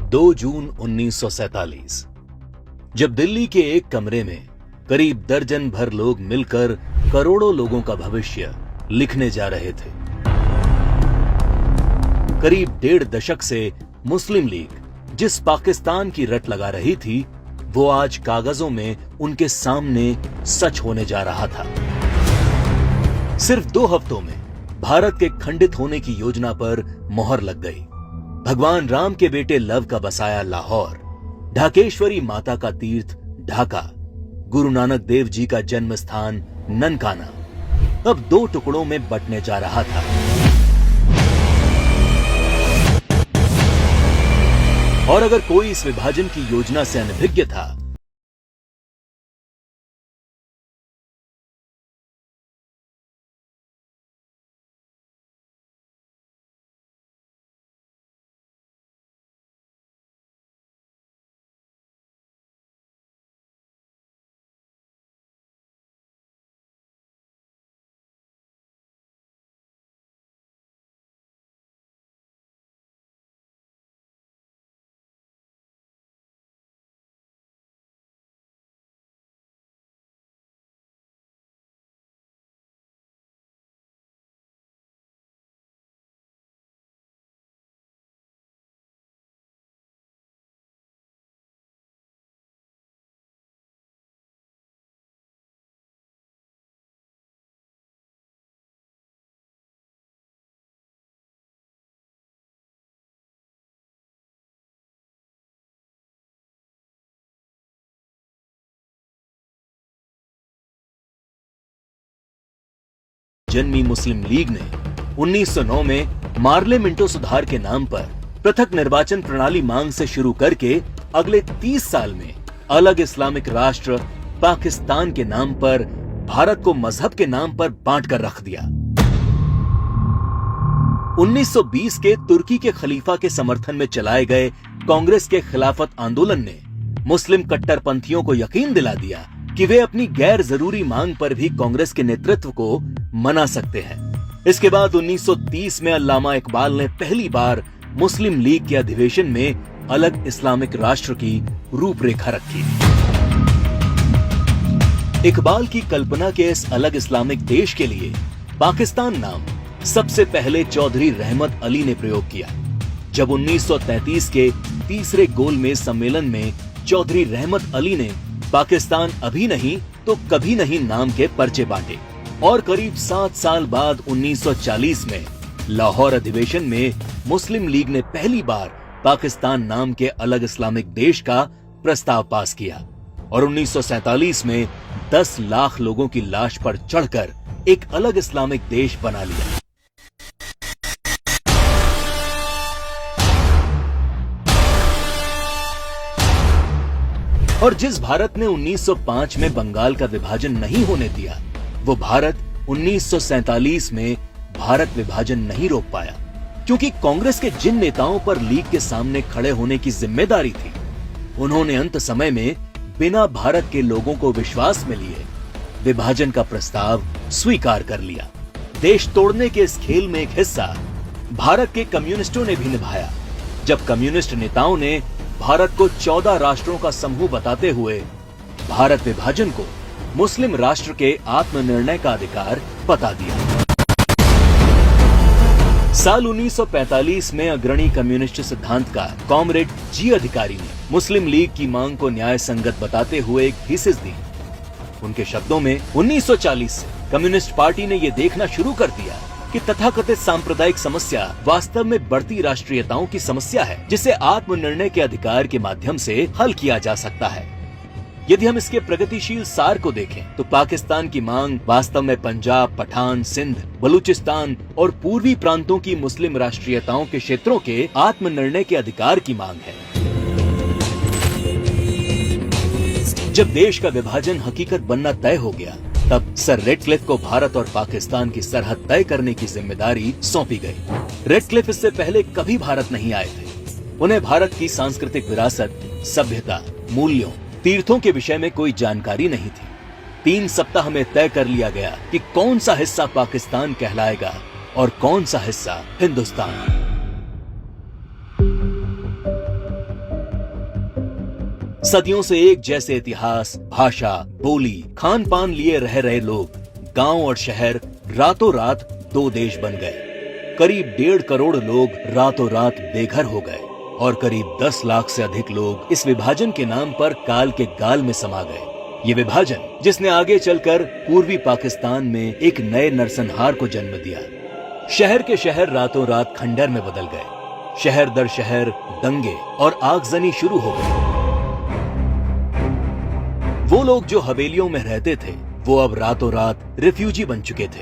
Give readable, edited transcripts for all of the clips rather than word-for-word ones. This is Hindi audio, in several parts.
2 जून 1947 जब दिल्ली के एक कमरे में करीब दर्जन भर लोग मिलकर करोड़ों लोगों का भविष्य लिखने जा रहे थे। करीब 1.5 दशक से मुस्लिम लीग जिस पाकिस्तान की रट लगा रही थी, वो आज कागजों में उनके सामने सच होने जा रहा था। सिर्फ 2 हफ्तों में भारत के खंडित होने की योजना पर मोहर लग गई। भगवान राम के बेटे लव का बसाया लाहौर, ढाकेश्वरी माता का तीर्थ ढाका, गुरु नानक देव जी का जन्म स्थान ननकाना अब 2 टुकड़ों में बंटने जा रहा था। और अगर कोई इस विभाजन की योजना से अनभिज्ञ था, जन्मी मुस्लिम लीग ने 1909 में मार्ले मिंटो सुधार के नाम पर पृथक निर्वाचन प्रणाली मांग से शुरू करके अगले 30 साल में अलग इस्लामिक राष्ट्र पाकिस्तान के नाम पर भारत को मजहब के नाम पर बांट कर रख दिया। 1920 के तुर्की के खलीफा के समर्थन में चलाए गए कांग्रेस के खिलाफत आंदोलन ने मुस्लिम कट्टरपंथियों को यकीन दिला दिया कि वे अपनी गैर जरूरी मांग पर भी कांग्रेस के नेतृत्व को मना सकते हैं। इसके बाद 1930 में अल्लामा इकबाल ने पहली बार मुस्लिम लीग के अधिवेशन में अलग इस्लामिक राष्ट्र की रूपरेखा रखी। इकबाल की कल्पना के इस अलग इस्लामिक देश के लिए पाकिस्तान नाम सबसे पहले चौधरी रहमत अली ने प्रयोग किया। जब 1933 के तीसरे गोलमेज सम्मेलन में चौधरी रहमत अली ने पाकिस्तान अभी नहीं तो कभी नहीं नाम के पर्चे बांटे और करीब 7 साल बाद 1940 में लाहौर अधिवेशन में मुस्लिम लीग ने पहली बार पाकिस्तान नाम के अलग इस्लामिक देश का प्रस्ताव पास किया और 1947 में 10 लाख लोगों की लाश पर चढ़कर एक अलग इस्लामिक देश बना लिया। और जिस भारत ने 1905 में बंगाल का विभाजन नहीं होने दिया, वो भारत 1947 में भारत विभाजन नहीं रोक पाया, क्योंकि कांग्रेस के जिन नेताओं पर लीग के सामने खड़े होने की जिम्मेदारी थी, उन्होंने अंत समय में बिना भारत के लोगों को विश्वास में लिए विभाजन का प्रस्ताव स्वीकार कर लिया। देश तोड़ने के इस खेल में एक हिस्सा भारत के कम्युनिस्टों ने भी निभाया, जब कम्युनिस्ट नेताओं ने भारत को 14 राष्ट्रों का समूह बताते हुए भारत विभाजन को मुस्लिम राष्ट्र के आत्मनिर्णय का अधिकार बता दिया। साल 1945 में अग्रणी कम्युनिस्ट सिद्धांतकार कॉमरेड जी अधिकारी ने मुस्लिम लीग की मांग को न्याय संगत बताते हुए एक थीसिस दी। उनके शब्दों में 1940 से कम्युनिस्ट पार्टी ने यह देखना शुरू कर दिया कि तथाकथित सांप्रदायिक समस्या वास्तव में बढ़ती राष्ट्रीयताओं की समस्या है, जिसे आत्मनिर्णय के अधिकार के माध्यम से हल किया जा सकता है। यदि हम इसके प्रगतिशील सार को देखें तो पाकिस्तान की मांग वास्तव में पंजाब, पठान, सिंध, बलूचिस्तान और पूर्वी प्रांतों की मुस्लिम राष्ट्रीयताओं के क्षेत्रों के आत्मनिर्णय के अधिकार की मांग है। जब देश का विभाजन हकीकत बनना तय हो गया, तब सर रेडक्लिफ को भारत और पाकिस्तान की सरहद तय करने की जिम्मेदारी सौंपी गई। रेडक्लिफ इससे पहले कभी भारत नहीं आए थे। उन्हें भारत की सांस्कृतिक विरासत, सभ्यता, मूल्यों, तीर्थों के विषय में कोई जानकारी नहीं थी। 3 सप्ताह में तय कर लिया गया कि कौन सा हिस्सा पाकिस्तान कहलाएगा और कौन सा हिस्सा हिंदुस्तान। सदियों से एक जैसे इतिहास, भाषा, बोली, खान पान लिए रह रहे लोग, गांव और शहर रातों रात दो देश बन गए। करीब 1.5 करोड़ लोग रातों रात बेघर हो गए और करीब 10 लाख से अधिक लोग इस विभाजन के नाम पर काल के गाल में समा गए। ये विभाजन जिसने आगे चलकर पूर्वी पाकिस्तान में एक नए नरसंहार को जन्म दिया। शहर के शहर रातों रात खंडर में बदल गए। शहर दर शहर दंगे और आगजनी शुरू हो गई। वो लोग जो हवेलियों में रहते थे वो अब रातों रात रिफ्यूजी बन चुके थे।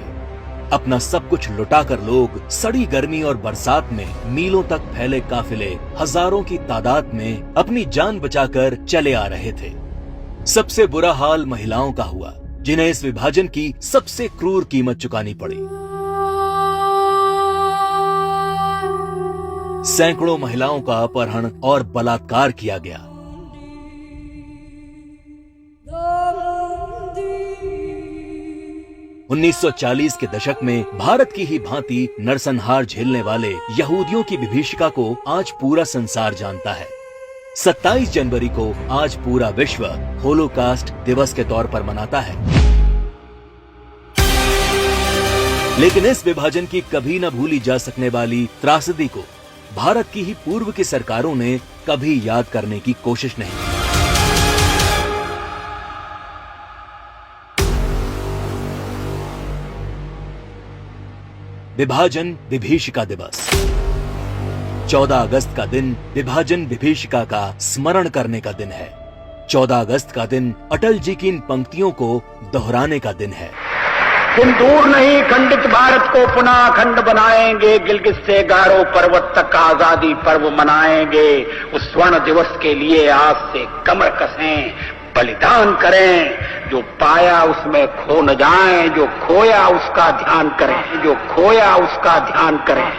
अपना सब कुछ लुटाकर लोग सड़ी गर्मी और बरसात में मीलों तक फैले काफिले हजारों की तादाद में अपनी जान बचाकर चले आ रहे थे। सबसे बुरा हाल महिलाओं का हुआ, जिन्हें इस विभाजन की सबसे क्रूर कीमत चुकानी पड़ी। सैकड़ों महिलाओं का अपहरण और बलात्कार किया गया। उन्नीस 1940 के दशक में भारत की ही भांति नरसंहार झेलने वाले यहूदियों की विभीषिका को आज पूरा संसार जानता है। 27 जनवरी को आज पूरा विश्व होलोकास्ट दिवस के तौर पर मनाता है। लेकिन इस विभाजन की कभी न भूली जा सकने वाली त्रासदी को भारत की ही पूर्व की सरकारों ने कभी याद करने की कोशिश नहीं की। विभाजन विभीषिका दिवस 14 अगस्त का दिन विभाजन विभीषिका का स्मरण करने का दिन है। 14 अगस्त का दिन अटल जी की इन पंक्तियों को दोहराने का दिन है। दिन दूर नहीं, खंडित भारत को पुनः अखंड बनाएंगे। गिलगित से गारो पर्वत तक आजादी पर्व मनाएंगे। उस स्वर्ण दिवस के लिए आज से कमर कसें, बलिदान करें। जो पाया उसमें खो न जाएं, जो खोया उसका ध्यान करें, जो खोया उसका ध्यान करें।